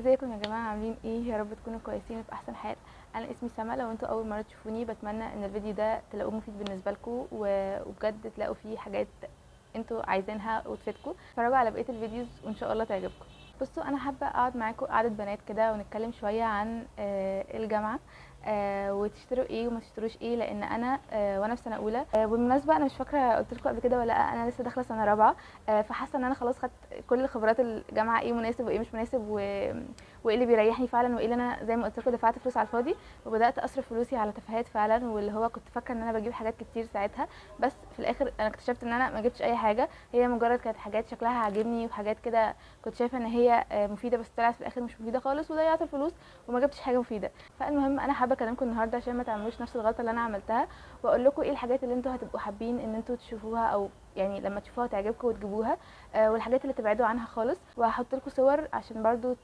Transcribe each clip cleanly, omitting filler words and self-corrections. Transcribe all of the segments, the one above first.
ازيكم يا جماعه؟ عاملين ايه؟ يا رب تكونوا كويسين وفي احسن حال. انا اسمي سما. لو انتوا اول مره تشوفوني بتمنى ان الفيديو ده تلاقوه مفيد بالنسبه لكم وبجد تلاقوا فيه حاجات انتوا عايزينها وتفيدكم. اتفرجوا على بقيه الفيديوز وان شاء الله تعجبكم. بصوا، انا حابه اقعد معاكم قعده بنات كده ونتكلم شويه عن الجامعه، وتشتروا ايه وما تشتروش ايه، لان انا وانا في سنه اولى. بالمناسبه انا مش فاكره قلت لكم قبل كده ولا لا، انا لسه داخله سنه رابعه. فحاسه ان انا خلاص خدت كل خبرات الجامعه، ايه مناسب وايه مش مناسب وايه اللي بيريحني فعلا وايه اللي انا زي ما قلت لكم دفعت فلوس على الفاضي، وبدات اصرف فلوسي على تفاهات فعلا، واللي هو كنت فاكره ان انا بجيب حاجات كتير ساعتها، بس في الاخر انا اكتشفت ان انا ما جبتش اي حاجه. هي مجرد كانت حاجات شكلها عاجبني وحاجات كده كنت شايفه ان هي مفيده، بس طلعت في الاخر مش مفيده خالص وضيعت الفلوس وما جبتش حاجه مفيده. فالمهم انا حابه اكلمكم النهارده عشان ما تعملوش نفس الغلطه اللي انا عملتها، واقول لكم ايه الحاجات اللي انتوا هتبقوا حابين ان انتوا تشوفوها، او يعني لما تشوفوها تعجبكم وتجيبوها، والحاجات اللي تبعدوا عنها خالص. وهحط لكم صور عشان برضو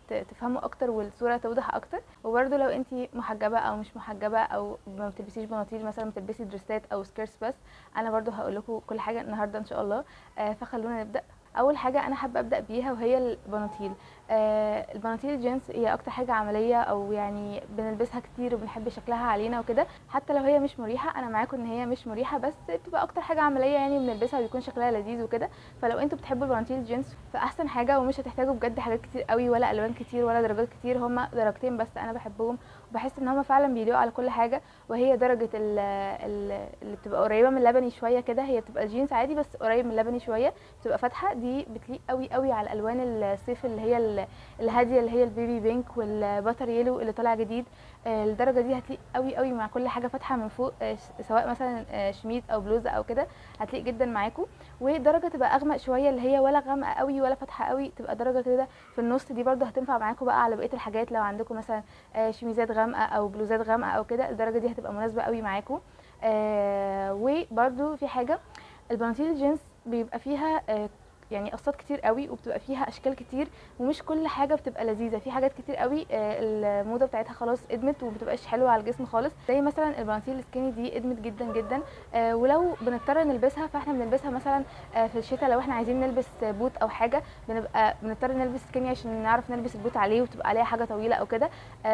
تفهموا اكتر والصوره توضح اكتر. وبرضو لو انتي محجبه او مش محجبه او ما بتلبسيش بناطيل مثلا، بتلبسي دريسات او سكيرتس بس، انا برضو هقول لكم كل حاجه النهارده ان شاء الله. فخلونا نبدا. اول حاجه انا حابه ابدا بيها وهي البناطيل. البناطيل الجينز هي اكتر حاجه عمليه، او يعني بنلبسها كتير وبنحب شكلها علينا وكده، حتى لو هي مش مريحه. انا معاكم ان هي مش مريحه، بس بتبقى اكتر حاجه عمليه يعني بنلبسها وبيكون شكلها لذيذ وكده. فلو انتوا بتحبوا البناطيل الجينز فاحسن حاجه، ومش هتحتاجوا بجد حاجات كتير قوي ولا الوان كتير ولا درجات كتير، هما درجتين بس انا بحبهم وبحس ان هما فعلا بيليقوا على كل حاجه. وهي درجه اللي بتبقى قريبه من اللبني شويه كده، هي بتبقى جينز عادي بس قريب من اللبني شويه، بتبقى فاتحه، دي بتليق قوي قوي على الالوان الصيف اللي هي الهاديه، اللي هي البيبي بينك والباتر يلو اللي طالع جديد. الدرجه دي هتليق قوي قوي مع كل حاجه فاتحه من فوق، سواء مثلا شميز او بلوزه او كده، هتليق جدا معاكم. ودرجه تبقى اغمق شويه اللي هي ولا غامقه قوي ولا فاتحه قوي، تبقى درجه كده في النص، دي برده هتنفع معاكم بقى على بقيه الحاجات. لو عندكم مثلا شميزات غامقه او بلوزات غامقه او كده، الدرجه دي هتبقى مناسبه قوي معاكم. وبرده في حاجه، البناطيل الجينز بيبقى فيها يعني قصات كتير قوي وبتبقى فيها اشكال كتير، ومش كل حاجه بتبقى لذيذه. في حاجات كتير قوي الموضه بتاعتها خلاص ادمت ومبتبقاش حلوه على الجسم خالص، زي مثلا البناطيل السكيني دي ادمت جدا جدا. ولو بنضطر نلبسها فاحنا بنلبسها مثلا في الشتاء، لو احنا عايزين نلبس بوت او حاجه بنبقى بنضطر نلبس سكيني عشان نعرف نلبس البوت عليه وتبقى عليها حاجه طويله او كده.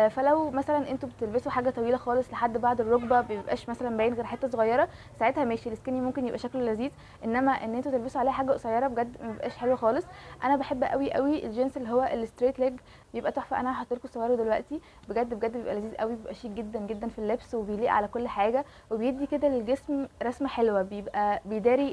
فلو مثلا انتوا بتلبسوا حاجه طويله خالص لحد بعد الركبه، بيبقاش مثلا باين غير حته صغيره، ساعتها ماشي السكيني ممكن يبقى شكله لذيذ. انما ان انتوا تلبسوا عليه حاجه قصيره بجد ما بيبقاش حلو خالص. انا بحب قوي قوي الجينز اللي هو الستريت ليج، بيبقى تحفه. انا هحط لكم صوره دلوقتي، بجد بجد بيبقى لذيذ قوي، بيبقى شيك جدا جدا في اللبس وبيليق على كل حاجه، وبيدي كده للجسم رسمه حلوه، بيبقى بيداري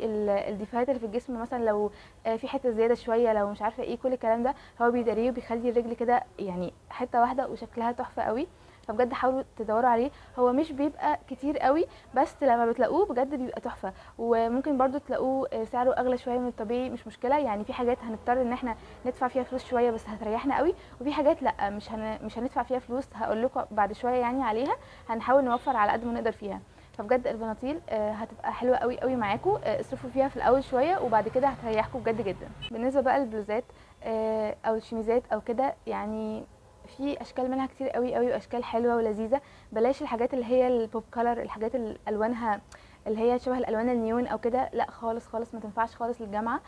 الديفاهات اللي في الجسم، مثلا لو في حته زياده شويه، لو مش عارفه ايه، كل الكلام ده هو بيداريه وبيخلي الرجل كده يعني حته واحده وشكلها تحفه قوي. فبجد حاولوا تدوروا عليه، هو مش بيبقى كتير قوي بس لما بتلاقوه بجد بيبقى تحفه. وممكن برضو تلاقوه سعره اغلى شويه من الطبيعي، مش مشكله يعني. في حاجات هنضطر ان احنا ندفع فيها فلوس شويه بس هتريحنا قوي، وفي حاجات لا مش هندفع فيها فلوس، هقول لكم بعد شويه يعني عليها، هنحاول نوفر على قد ما نقدر فيها. فبجد البناطيل هتبقى حلوه قوي قوي معاكم، اصرفوا فيها في الاول شويه وبعد كده هتريحكم بجد جدا. بالنسبه بقى للبلوزات او الشميزات او كده، يعني في اشكال منها كتير قوي قوي واشكال حلوه ولذيذه. بلاش الحاجات اللي هي البوب كولر، الحاجات اللي الوانها اللي هي شبه الالوان النيون او كده، لا خالص خالص ما تنفعش خالص للجامعه.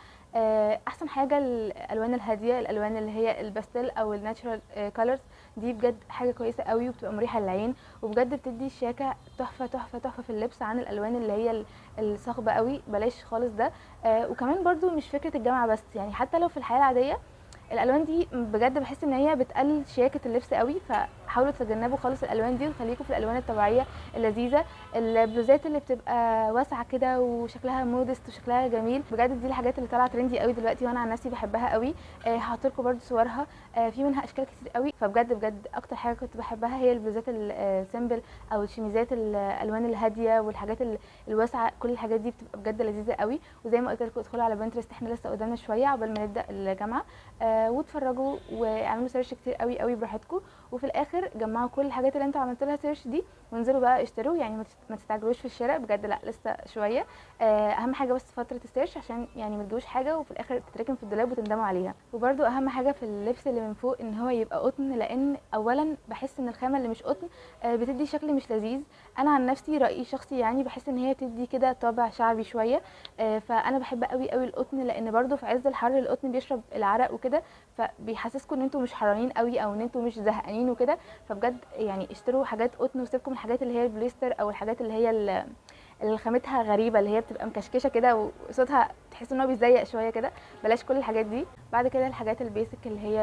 احسن حاجه الالوان الهاديه، الالوان اللي هي الباستيل او الناتشورال كولرز، دي بجد حاجه كويسه قوي وبتبقى مريحه للعين، وبجد بتدي شياكه تحفه تحفه تحفه في اللبس عن الالوان اللي هي الصاخبه قوي، بلاش خالص ده. وكمان برضو مش فكره الجامعه بس، يعني حتى لو في الحياه العاديه الالوان دي بجد بحس ان هي بتقلل شياكه اللبس قوي، فحاولوا تتجنبوا خالص الالوان دي وخليكم في الالوان الطبيعيه اللذيذه. البلوزات اللي بتبقى واسعه كده وشكلها مودست وشكلها جميل، بجد دي الحاجات اللي طالعه ترندي قوي دلوقتي وانا عن نفسي بحبها قوي. هحط لكم برده صورها، في منها اشكال كتير قوي. فبجد بجد اكتر حاجه كنت بحبها هي البلوزات السيمبل او الشميزات الالوان الهاديه والحاجات الواسعه، كل الحاجات دي بتبقى بجد لذيذه قوي. وزي ما قلت لكم ادخلوا على بنترست، احنا لسه قدامنا شويه عقبال ما نبدا الجامعه، واتفرجوا واعملوا سيرش كتير قوي قوي براحتكم. وفي الاخر الاخر جمعوا كل الحاجات اللي انتوا عملتوا لها سيرش دي وانزلوا بقى اشتروا. يعني ما تستعجلوش في الشراء بجد، لا لسه شويه. اهم حاجه بس فتره السيرش، عشان يعني ما تجيبوش حاجه وفي الاخر تتركن في الدولاب وتندموا عليها. وبرده اهم حاجه في اللبس اللي من فوق ان هو يبقى قطن، لان اولا بحس ان الخامه اللي مش قطن بتدي شكل مش لذيذ. انا عن نفسي رايي شخصي يعني بحس ان هي بتدي كده طابع شعبي شويه. فانا بحب قوي قوي القطن، لان برده في عز الحر القطن بيشرب العرق وكده، فبيحسسكم ان انتوا مش حرانين قوي او ان انتوا مش زهقانين وكده. فبجد يعني اشتروا حاجات قطن وسيبكم من الحاجات اللي هي البوليستر او الحاجات اللي هي اللي خامتها غريبه، اللي هي بتبقى مكشكشه كده وصوتها تحس ان هو بيزيق شويه كده. بلاش كل الحاجات دي. بعد كده الحاجات البيسك اللي هي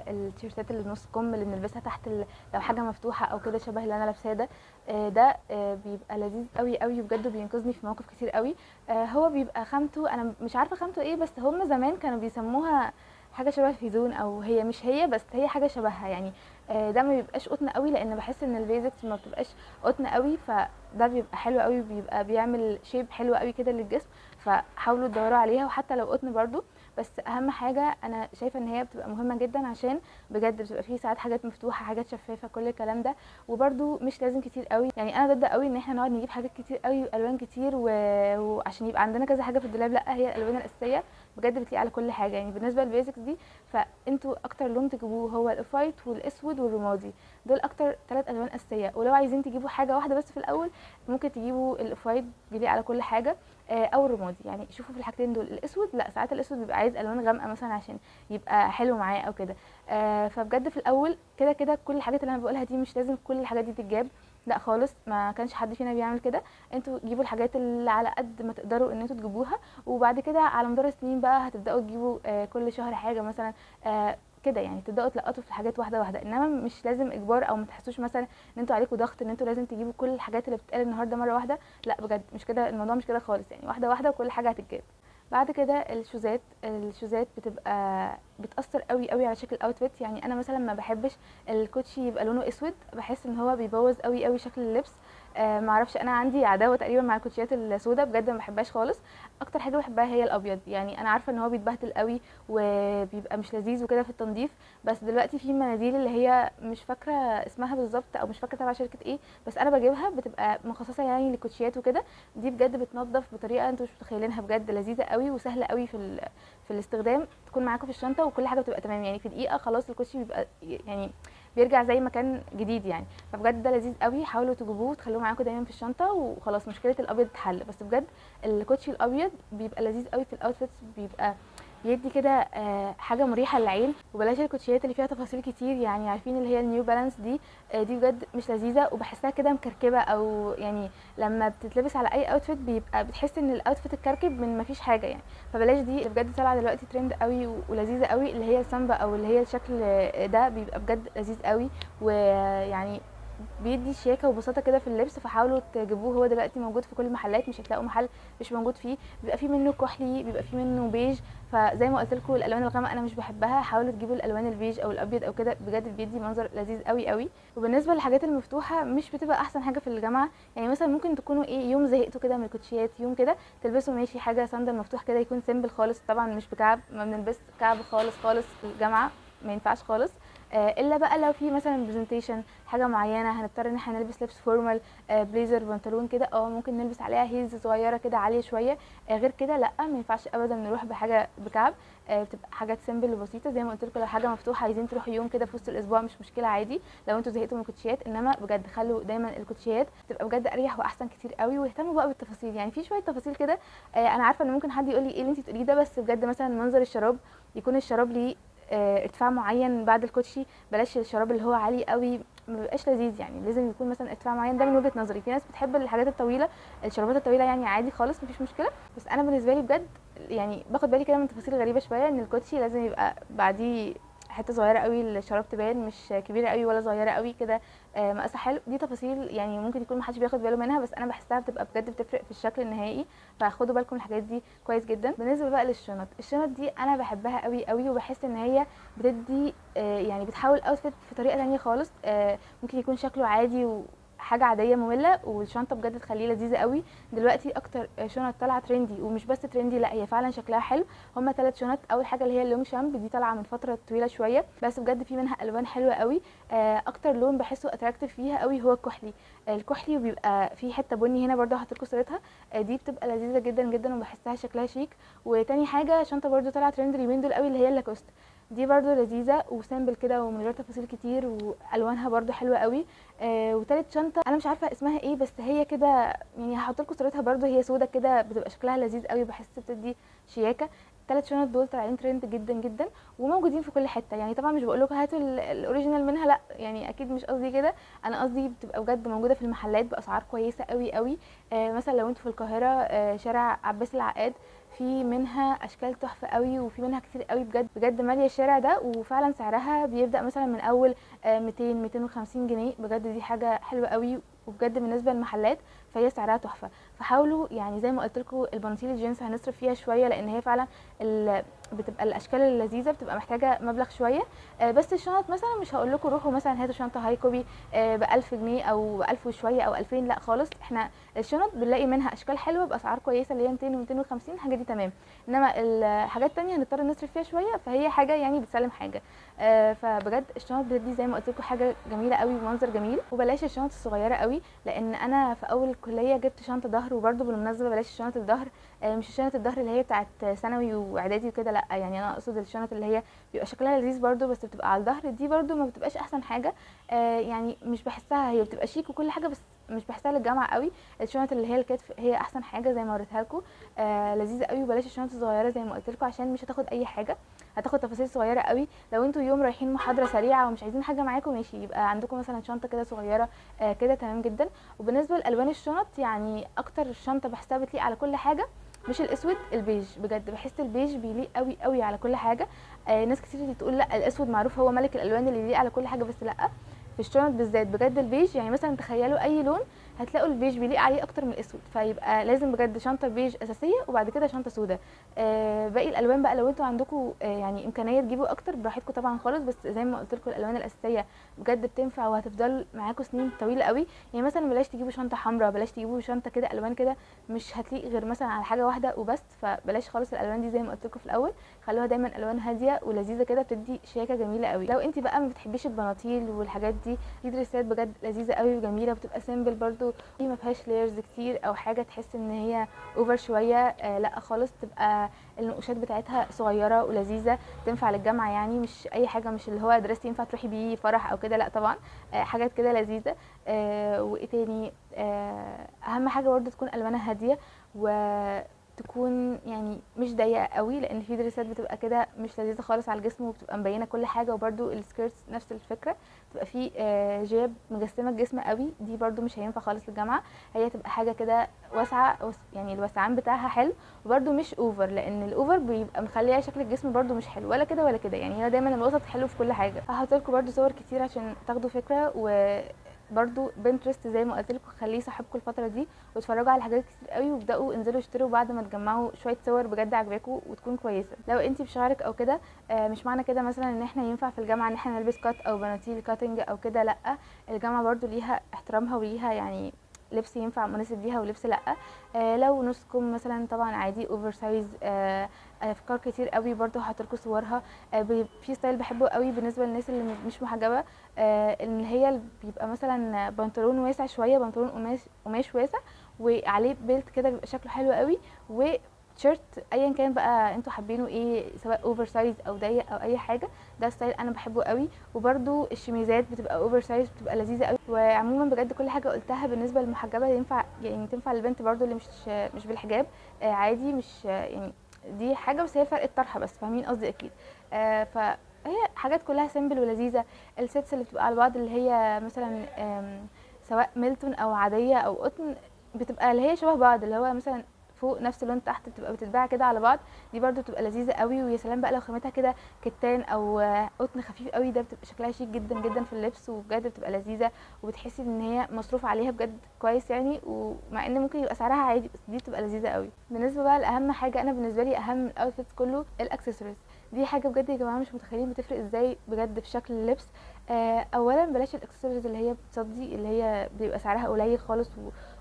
التيشيرتات اللي بنص كم اللي بنلبسها تحت لو حاجه مفتوحه او كده شبه اللي انا لابساه ده. ده بيبقى لذيذ قوي قوي بجد، بينقذني في مواقف كتير قوي. هو بيبقى خامته انا مش عارفه خامته ايه، بس هم زمان كانوا بيسموها حاجه شبه الفيزون، او هي مش هي بس هي حاجه شبهها يعني. ده ما بيبقاش قطن قوي، لان بحس ان البيزكس ما بتبقاش قطن قوي، فده بيبقى حلو قوي، بيبقى بيعمل شيب حلو قوي كده للجسم. فحاولوا تدوروا عليها، وحتى لو قطن برضو. بس اهم حاجه انا شايفه ان هي بتبقى مهمه جدا، عشان بجد بتبقى فيه ساعات حاجات مفتوحه حاجات شفافه كل الكلام ده. وبرضو مش لازم كتير قوي، يعني انا ضد قوي ان احنا نقعد نجيب حاجات كتير قوي والوان كتير وعشان يبقى عندنا كذا حاجه في الدولاب. لا، هي الالوان الاساسيه بجد بتليق على كل حاجه. يعني بالنسبه للبيزكس دي، فانتوا اكتر لون تجيبوه هو الاوف وايت والاسود والرمادي، دول اكتر 3 الوان اساسيه. ولو عايزين تجيبوا حاجه واحده بس في الاول، ممكن تجيبوا الاوف وايت بيليق على كل حاجه، او الرمادي. يعني شوفوا في الحاجتين دول. الاسود لا، ساعات الاسود بيبقى عايز الوان غامقه مثلا عشان يبقى حلو معاه او كده. فبجد في الاول كده كده كل الحاجات اللي انا بقولها دي مش لازم كل الحاجات دي تتجاب، لا خالص، ما كانش حد فينا بيعمل كده. انتوا جيبوا الحاجات اللي على قد ما تقدروا ان انتوا تجيبوها، وبعد كده على مدار السنين بقى هتبداوا تجيبوا كل شهر حاجه مثلا كده. يعني تبداوا تلقطوا في الحاجات واحده واحده، انما مش لازم اجبار، او ما تحسوش مثلا ان انتوا عليكم ضغط ان انتوا لازم تجيبوا كل الحاجات اللي بتتقال النهارده مره واحده. لا بجد مش كده، الموضوع مش كده خالص، يعني واحده واحده وكل حاجه هتتجاب. بعد كده الشوزات بتبقى بتاثر قوي قوي على شكل الاوتفيت. يعني انا مثلا ما بحبش الكوتشي يبقى لونه اسود، بحس ان هو بيبوظ قوي قوي شكل اللبس. معرفش، انا عندي عداوه تقريبا مع الكوتشيات السوداء، بجد ما بحبهاش خالص. اكتر حاجه بحبها هي الابيض. يعني انا عارفه ان هو بيتبهدل قوي وبيبقى مش لذيذ وكده في التنظيف، بس دلوقتي في مناديل اللي هي مش فاكره اسمها بالظبط او مش فاكره تبع شركه ايه، بس انا بجيبها بتبقى مخصصه يعني للكوتشيات وكده. دي بجد بتنظف بطريقه انتوا مش متخيلينها، بجد لذيذه قوي وسهله قوي في الاستخدام. تكون معاكم في الشنطه وكل حاجه بتبقى تمام، يعني في دقيقه خلاص الكوتشي بيبقى يعني بيرجع زي ما كان جديد يعني. فبجد ده لذيذ قوي، حاولوا تجيبوه وتخلوه معاكم دايما في الشنطه وخلاص مشكله الابيض تتحل. بس بجد الكوتشي الابيض بيبقى لذيذ قوي في الاوتفيتس، بيبقى بيدي كده حاجه مريحه للعين. وبلاش الكوتشيات اللي فيها تفاصيل كتير، يعني عارفين اللي هي النيو بالانس دي، دي بجد مش لذيذه وبحسها كده مكركبه، او يعني لما بتتلبس على اي اوتفيت بيبقى بتحس ان الاوتفيت اتكركب من مفيش حاجه يعني. فبلاش دي، اللي بجد طالعه دلوقتي ترند قوي ولذيذه قوي اللي هي السامبا، او اللي هي الشكل ده بيبقى بجد لذيذ قوي، ويعني بيدي شياكه وبساطه كده في اللبس. فحاولوا تجيبوه، هو دلوقتي موجود في كل المحلات، مش هتلاقوا محل مش موجود فيه. بيبقى فيه منه كحلي، بيبقى فيه منه بيج. فزي ما قلت لكم الالوان الغامقه انا مش بحبها، حاولوا تجيبوا الالوان البيج او الابيض او كده، بجد بيدي منظر لذيذ قوي قوي. وبالنسبه للحاجات المفتوحه مش بتبقى احسن حاجه في الجامعه. يعني مثلا ممكن تكونوا يوم زهقتوا كده من الكوتشيات، يوم كده تلبسوا ماشي حاجه صندل مفتوح كده يكون سيمبل خالص، طبعا مش بكعب، ما بنلبس كعب خالص خالص في الجامعه، ما ينفعش خالص. الا بقى لو في مثلا برزنتيشن حاجه معينه هنضطر ان احنا نلبس لبس فورمال، بليزر بنطلون كده، ممكن نلبس عليها هيلز صغيره كده عاليه شويه. غير كده لا، ما ينفعش ابدا نروح بحاجه بكعب. بتبقى حاجات سيمبل وبسيطه. زي ما قلت لكم لو حاجه مفتوحه عايزين تروحوا يوم كده في وسط الاسبوع مش مشكله عادي، لو انتوا زهقتوا من الكوتشيات. انما بجد خلوا دايما الكوتشيات تبقى بجد اريح واحسن كتير قوي. واهتموا بقى بالتفاصيل، يعني في شويه تفاصيل كده. انا عارفه ان ممكن حد يقول لي ايه اللي انت بتقوليه ده، بس بجد مثلا منظر الشراب، يكون الشراب ليه ارتفاع معين بعد الكوتشي، بلاش الشراب اللي هو عالي قوي، ما بيبقاش لذيذ. يعني لازم يكون مثلا ارتفاع معين، ده من وجهه نظري. في ناس بتحب الحاجات الطويله، الشرابات الطويله يعني عادي خالص مفيش مشكله. بس انا بالنسبه لي بجد يعني باخد بالي كده من تفاصيل غريبه شويه، ان الكوتشي لازم يبقى بعديه حته صغيره قوي الشراب تبان، مش كبيره قوي ولا صغيره قوي كده، مقاسها حلو. دي تفاصيل يعني ممكن يكون محدش بياخد باله منها، بس انا بحسها بتبقى بجد بتفرق في الشكل النهائي. فخدوا بالكم من الحاجات دي كويس جدا. بالنسبه بقى للشنط، الشنط دي انا بحبها قوي قوي، وبحس ان هي بتدي يعني بتحول اوتفيت في طريقه تانية خالص. ممكن يكون شكله عادي حاجه عاديه ممله، والشنطه بجد تخليه لذيذه قوي. دلوقتي اكتر شنط طالعه ترندي، ومش بس ترندي لا هي فعلا شكلها حلو. هما 3 شنط. اول حاجه اللي هي اللونج شامب، دي طالعه من فتره طويله شويه، بس بجد في منها الوان حلوه قوي. اكتر لون بحسه اتراكتيف فيها قوي هو الكحلي. الكحلي وبيبقى في حته بني هنا برده هحط لكم صورتها. دي بتبقى لذيذه جدا جدا وبحسها شكلها شيك. وتاني حاجه شنطه برده طالعه ترند اليومين دول قوي اللي هي اللاكوست، دي برده لذيذه وسامبل كده ومن غير تفاصيل كتير، والوانها برده حلوه قوي. وتالت شنطه انا مش عارفه اسمها ايه، بس هي كده يعني هحط لكم صورتها برده، هي سودا كده بتبقى شكلها لذيذ قوي، بحس بتدي شياكه. الثلاث شنط دول طالعين ترند جدا جدا وموجودين في كل حته. يعني طبعا مش بقول لكم هاتوا الاوريجينال منها، لا يعني اكيد مش قصدي كده، انا قصدي بتبقى بجد موجوده في المحلات باسعار كويسه قوي قوي. مثلا لو انتوا في القاهره شارع عباس العقاد في منها اشكال تحفه قوي، وفي منها كتير قوي بجد بجد ماليه الشارع ده، وفعلا سعرها بيبدا مثلا من اول 200 250 جنيه بجد، دي حاجه حلوه قوي. وبجد بالنسبه للمحلات فهي سعرها تحفه. فحاولوا يعني زي ما قلت لكم البناطيل الجينز هنصرف فيها شويه، لان هي فعلا بتبقى الاشكال اللذيذه بتبقى محتاجه مبلغ شويه. بس الشنط مثلا مش هقول لكم روحوا مثلا هاتوا شنطه هاي كوبي ب 1000 جنيه او ب 1000 وشويه او 2000، لا خالص. احنا الشنط بنلاقي منها اشكال حلوه باسعار كويسه اللي هي 200 و 250 الحاجه دي تمام، انما الحاجات التانية هنضطر نصرف فيها شويه، فهي حاجه يعني بتسلم حاجه. فبجد الشنط دي زي ما قلت لكم حاجه جميله قوي ومنظر جميل. وبلاش الشنط الصغيره قوي، لان انا في اول الكليه جبت شنطه ظهر، وبرده بالمناسبه بلاش الشنط الظهر، مش شنط الظهر اللي هي بتاعت ثانوي واعدادي وكده لا، يعني انا اقصد الشنط اللي هي بيبقى شكلها لذيذ برده بس بتبقى على الظهر، دي برده ما بتبقاش احسن حاجه. يعني مش بحسها، هي بتبقى شيك وكل حاجه بس مش بحسها للجامعه قوي. الشنط اللي هي الكتف هي احسن حاجه زي ما وريتها لكم، لذيذه قوي. وبلاش الشنط الصغيره زي ما قلت لكم عشان مش هتاخد اي حاجه، هتاخد تفاصيل صغيره قوي. لو انتوا يوم رايحين محاضره سريعه ومش عايزين حاجه معاكم ماشي، يبقى عندكم مثلا شنطه كده صغيره كده تمام جدا. وبالنسبه لالوان الشنط يعني اكتر شنطه بحسها بتليق على كل حاجه مش الاسود، البيج. بجد بحس البيج بيليق قوي قوي على كل حاجه. ناس كتير تقول لا الاسود معروف هو ملك الالوان اللي يليق على كل حاجه، بس لا، في الشنط بالذات بجد البيج، يعني مثلا تخيلوا اي لون هتلاقوا البيج بيليق عليه اكتر من الاسود، فيبقى لازم بجد شنطه بيج اساسيه وبعد كده شنطه سودا. باقي الالوان بقى لو انتوا عندكم يعني امكانيه تجيبوا اكتر براحتكم طبعا خالص، بس زي ما قلت لكم الالوان الاساسيه بجد بتنفع وهتفضل معاكم سنين طويله قوي. يعني مثلا بلاش تجيبوا شنطه حمراء، بلاش تجيبوا شنطه كده الوان كده مش هتليق غير مثلا على حاجه واحده وبس، فبلاش خالص الالوان دي زي ما قلت لكم في الاول، خلوها دايما الوان هاديه ولذيذه كده بتدي شياكه جميله قوي. لو انت بقى ما بتحبيش البناطيل والحاجات دي، في دريسات بجد لذيذه قوي وجميله وبتبقى سيمبل برده، دي ما فيهاش لايرز كتير او حاجه تحس ان هي اوفر شويه، لا خالص، تبقى النقوشات بتاعتها صغيره ولذيذه تنفع للجامعه، يعني مش اي حاجه، مش اللي هو درس ينفع تروحي بيه فرح او كده، لا طبعا. حاجات كده لذيذه. وايه تاني، اهم حاجه برده تكون الوانها هاديه وتكون يعني مش ضيقه قوي، لان في دريسات بتبقى كده مش لذيذه خالص على الجسم وبتبقى مبينه كل حاجه. وبرده السكيرتس نفس الفكره، تبقى في جيب مجسمه الجسم قوي، دي برده مش هينفع خالص للجامعه. هي تبقى حاجه كده واسعه، يعني الوسعان بتاعها حلو وبرده مش اوفر، لان الاوفر بيبقى مخليه شكل الجسم برده مش حلو ولا كده ولا كده، يعني هي دايما الوسط حلو في كل حاجه. هحط لكم برده صور كتير عشان تاخدوا فكره. برضو بنترست زي ما قلت لكم خليه صاحبكم الفتره دي، واتفرجوا على حاجات كتير قوي وابداوا انزلوا اشتروا بعد ما تجمعوا شويه صور بجد عجباكم وتكون كويسه. لو انتي بشعرك او كده مش معنى كده مثلا ان احنا ينفع في الجامعه ان احنا نلبس كات او بناطيل كاتنج او كده، لا، الجامعه برضو ليها احترامها وليها يعني لبس ينفع مناسب ليها ولبس لا. لو نص كم مثلا طبعا عادي، اوفر سايز، افكار كتير قوي برضو هحطلكوا صورها. في ستايل بحبه قوي بالنسبه للناس اللي مش محجبه، ان هي بيبقى مثلا بنطلون واسع شويه، بنطلون قماش واسع وعليه بيلت كده بيبقى شكله حلو قوي، وتيشيرت ايا كان بقى انتوا حابينه ايه، سواء اوفر سايز او ضيق او اي حاجه، ده ستايل انا بحبه قوي. وبرده الشميزات بتبقى اوفر سايز بتبقى لذيذه قوي. وعموما بجد كل حاجه قلتها بالنسبه للمحجبه ينفع، يعني تنفع للبنت برده اللي مش بالحجاب عادي، مش يعني دي حاجه بس هي فرق الطرحه بس، فاهمين قصدي اكيد. فهي حاجات كلها سيمبل ولذيذه. السيتس اللي بتبقى على بعض اللي هي مثلا سواء ميلتون او عاديه او قطن، بتبقى اللي هي شبه بعض، اللي هو مثلا فوق نفس اللون تحت، بتبقى بتتباع كده على بعض، دي برده بتبقى لذيذه قوي. ويا سلام بقى لو خامتها كده كتان او قطن خفيف قوي، ده بتبقى شكلها شيك جدا جدا في اللبس، وبجد بتبقى لذيذه وبتحسي ان هي مصروف عليها بجد كويس يعني، ومع ان ممكن يبقى سعرها عادي بس دي بتبقى لذيذه قوي. بالنسبه بقى لاهم حاجه انا بالنسبه لي اهم من الاوتفيتس كله، الاكسسوارز. دي حاجه بجد يا جماعه مش متخيلين بتفرق ازاي بجد في شكل اللبس. اولا بلاش الاكسسوارز اللي هي بتصدي، اللي هي بيبقى سعرها قليل خالص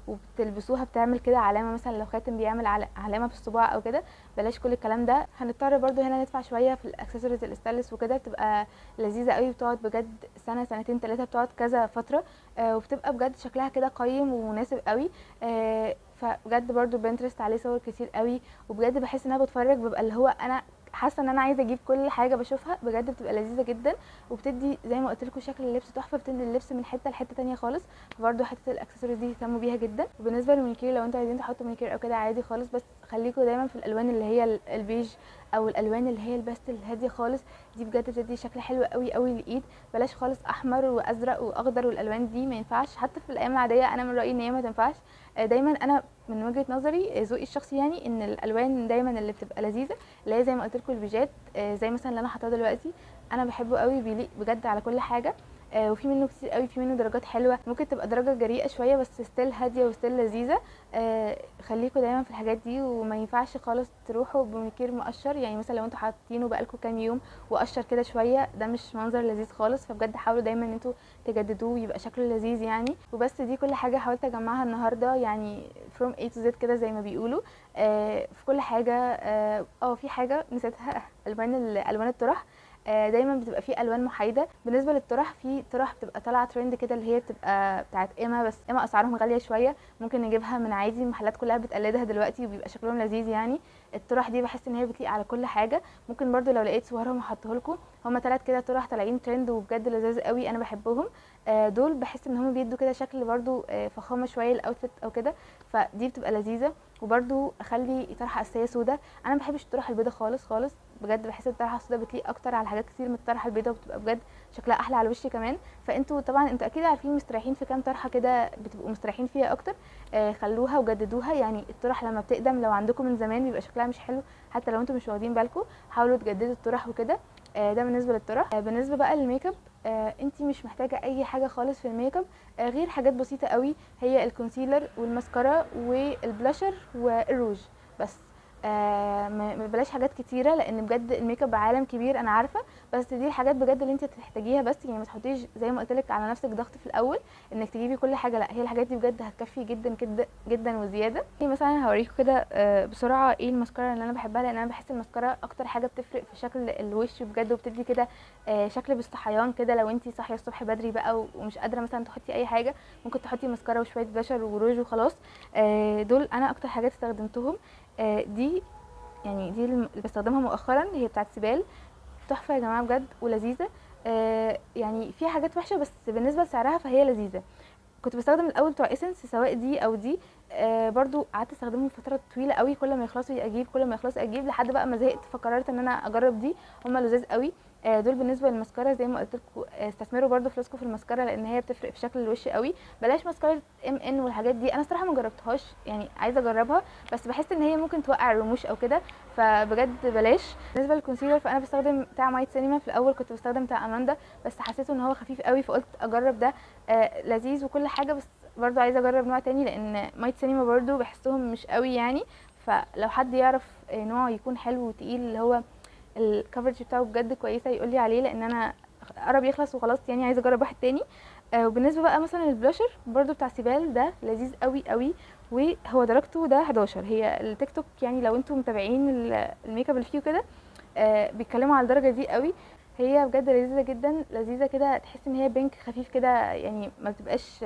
وبتلبسوها بتعمل كده علامه، مثلا لو خاتم بيعمل علامه في الصباع او كده. بلاش كل الكلام ده. هنضطر برضو هنا ندفع شويه في الاكسسوارز الاستانلس وكده، بتبقى لذيذه قوي، بتقعد بجد سنه سنتين ثلاثه، بتقعد كذا فتره. وبتبقى بجد شكلها كده قيم ومناسب قوي. فبجد برضو بنترست عليه صور كتير قوي، وبجد بحس ان انا بتفرج ببقى اللي هو انا حاسه ان انا عايزه اجيب كل حاجه بشوفها، بجد بتبقى لذيذه جدا. وبتدي زي ما قلت لكم شكل اللبس تحفه، بتدي اللبس من حته لحته تانية خالص. فبرضه حته الاكسسوارز دي اهتموا بيها جدا. وبالنسبه للمانيكير، لو انتوا عايزين تحطوا مانيكير او كده عادي خالص، بس خليكم دايما في الالوان اللي هي البيج او الالوان اللي هي الباستل الهاديه خالص. دي بجد بتدي شكل حلو قوي قوي للايد. بلاش خالص احمر وازرق واخضر، والالوان دي ما ينفعش حتى في الايام العاديه. انا من رايي ان هي ما تنفعش. دايما انا من وجهه نظري ذوقي الشخصي يعني ان الالوان دايما اللي بتبقى لذيذه، اللي هي زي ما قلت لكم البيجات، زي مثلا اللي انا حاطاه دلوقتي، انا بحبه قوي، بيليق بجد على كل حاجه. وفي منه كتير قوي، في منه درجات حلوه، ممكن تبقى درجه جريئه شويه بس ستيل هاديه وستيل لذيذه. خليكم دايما في الحاجات دي. وما ينفعش خالص تروحوا بمانيكير مقشر، يعني مثلا لو انتوا حاطينه بقالكم كام يوم وقشر كده شويه، ده مش منظر لذيذ خالص. فبجد حاولوا دايما ان انتوا تجددوه ويبقى شكله لذيذ يعني. وبس دي كل حاجه حاولت اجمعها النهارده، يعني from A to Z كده زي ما بيقولوا. في كل حاجه. في حاجه نسيتها الوان الطرح. دايما بتبقى فيه الوان محايده. بالنسبه للطرح، في طرح بتبقى طالعه ترند كده اللي هي بتبقى بتاعت اما، بس اما اسعارهم غاليه شويه، ممكن نجيبها من عادي، المحلات كلها بتقلدها دلوقتي وبيبقى شكلهم لذيذ يعني. الطرح دي بحس ان هي بتليق على كل حاجه. ممكن برضو لو لقيت صورهم هحطه لكم. هما 3 كده طرح طالعين ترند وبجد لذيذ قوي، انا بحبهم. دول بحس ان هما بيدوا كده شكل برضو فخامه شويه الاوتفيت او كده، فدي بتبقى لذيذه. وبرضو اخلي طرحه اساسيه سودا. انا ما بحبش الطرح البيضه خالص خالص، بجد بحس الطرحه السودا بتليق اكتر على حاجات كتير من الطرحه البيضاء، وبتبقى بجد شكلها احلى على وشي كمان. فانتوا طبعا انتوا اكيد عارفين مستريحين في كام طرحه كده بتبقوا مستريحين فيها اكتر. خلوها وجددوها. يعني الطرح لما بتقدم لو عندكم من زمان بيبقى شكلها مش حلو، حتى لو انتوا مش واخدين بالكم، حاولوا تجددوا الطرح وكده. ده بالنسبه للطرح. بالنسبه بقى للميك اب، انتي مش محتاجه اي حاجه خالص في الميك اب، غير حاجات بسيطه قوي، هي الكونسيلر والماسكارا والبلاشر والروج بس. ما بلاش حاجات كتيره، لان بجد الميك اب عالم كبير انا عارفه، بس دي الحاجات بجد اللي انت تحتاجيها بس. يعني ما تحطيش زي ما قلت لك على نفسك ضغط في الاول انك تجيبي كل حاجه، لا، هي الحاجات دي بجد هتكفي جدا جدا جدا وزياده. يعني مثلا هوريكم كده بسرعه ايه الماسكارا اللي انا بحبها، لان انا بحس الماسكارا اكتر حاجه بتفرق في شكل الوش بجد، وبتدي كده شكل بالصحيان كده. لو انت صاحيه الصبح بدري بقى ومش قادره مثلا تحطي اي حاجه، ممكن تحطي ماسكارا وشويه بلاشر وروج وخلاص. دول انا اكتر حاجات استخدمتهم. دي يعني دي اللي بستخدمها مؤخرا، هي بتاعت سيبال، تحفه يا جماعه بجد ولذيذه. يعني فيها حاجات وحشه بس بالنسبه لسعرها فهي لذيذه. كنت بستخدم الاول بتوع اسنس، سواء دي او دي. برضو قعدت استخدمهم فتره طويله قوي، كل ما يخلصوا اجيب، كل ما يخلصوا اجيب، لحد بقى ما زهقت فقررت ان انا اجرب دي. هما لذيذ قوي. دول بالنسبه للماسكارا زي ما قلت لكم، استثمروا برضو فلوسكم في الماسكارا، لان هي بتفرق في شكل الوش قوي. بلاش ماسكارا ان والحاجات دي، انا صراحه ما جربتهاش، يعني عايزه اجربها، بس بحس ان هي ممكن توقع الرموش او كده، فبجد بلاش. بالنسبه للكونسيلر، فانا بستخدم بتاع مايت سينما. في الاول كنت بستخدم بتاع اماندا، بس حسيته ان هو خفيف قوي، فقلت اجرب ده. لذيذ وكل حاجه، بس برضو عايزه اجرب نوع تاني، لان مايت سينما برضو بحسهم مش قوي يعني. فلو حد يعرف نوع يكون حلو وتقيل، اللي هو الكفرج بتاعه بجد كويسه، يقولي عليه، لان انا قرب يخلص وخلاص، يعني عايزه اجرب واحد تاني. وبالنسبه بقى مثلا البلاشر برضو بتاع سيبال، ده لذيذ قوي قوي، وهو درجته ده 11. هي التيك توك يعني لو انتم متابعين الميك اب اللي فيه كده، بيتكلموا على الدرجه دي قوي. هي بجد لذيذه جدا، لذيذه كده، تحس ان هي بينك خفيف كده، يعني ما بتبقاش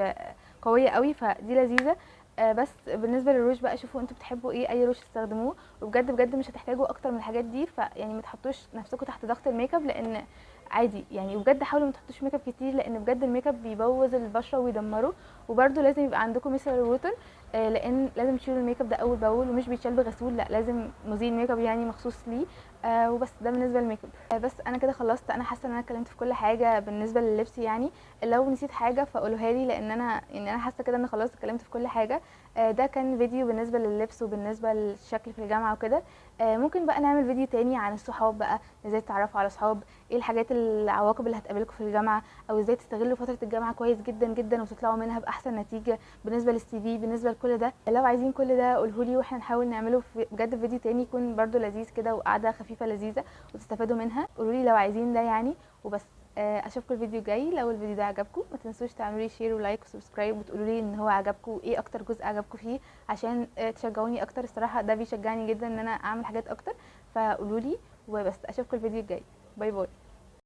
قويه قوي، فدي لذيذه. بس بالنسبه للروج بقى، شوفوا انتوا بتحبوا ايه، اي روج تستخدموه، وبجد بجد مش هتحتاجوا اكتر من الحاجات دي. فيعني ما تحطوش نفسكم تحت ضغط الميك اب، لان عادي يعني. وبجد حاولوا ما تحطوش ميك اب كتير، لان بجد الميك اب بيبوظ البشره ويدمره. وبرده لازم يبقى عندكم ميسلر ووتر، لان لازم تشيلوا الميك اب ده اول باول، ومش بيتشال بغسول، لا، لازم مزيل ميك اب يعني مخصوص ليه. وبس ده بالنسبه للميك اب. بس انا كده خلصت. انا حاسه ان انا اتكلمت في كل حاجه بالنسبه لللبس يعني. لو نسيت حاجه فقولوها لي، لان انا حاسه كده ان خلاص اتكلمت في كل حاجه. ده كان فيديو بالنسبه لللبس وبالنسبه للشكل في الجامعه وكده. ممكن بقى نعمل فيديو تاني عن الصحاب بقى، ازاي تتعرفوا على صحاب، ايه الحاجات العواقب اللي هتقابلكم في الجامعه، او ازاي تستغلوا فتره الجامعه كويس جدا جدا وتطلعوا منها باحسن نتيجه بالنسبه للسي في، بالنسبه لكل ده. لو عايزين كل ده قولهولي، واحنا نحاول نعمله بجد في فيديو تاني يكون برده لذيذ كده وقعده خفيفه خفيفه لذيذه وتستفادوا منها. قولوا لي لو عايزين ده يعني وبس. اشوفكم الفيديو الجاي. لو الفيديو ده عجبكم ما تنسوش تعملوا لي شير ولايك وسبسكرايب وتقولوا لي ان هو عجبكم، ايه اكتر جزء عجبكم فيه عشان تشجعوني اكتر. الصراحه ده بيشجعني جدا ان انا اعمل حاجات اكتر، فقولوا لي وبس. اشوفكم الفيديو الجاي. باي باي.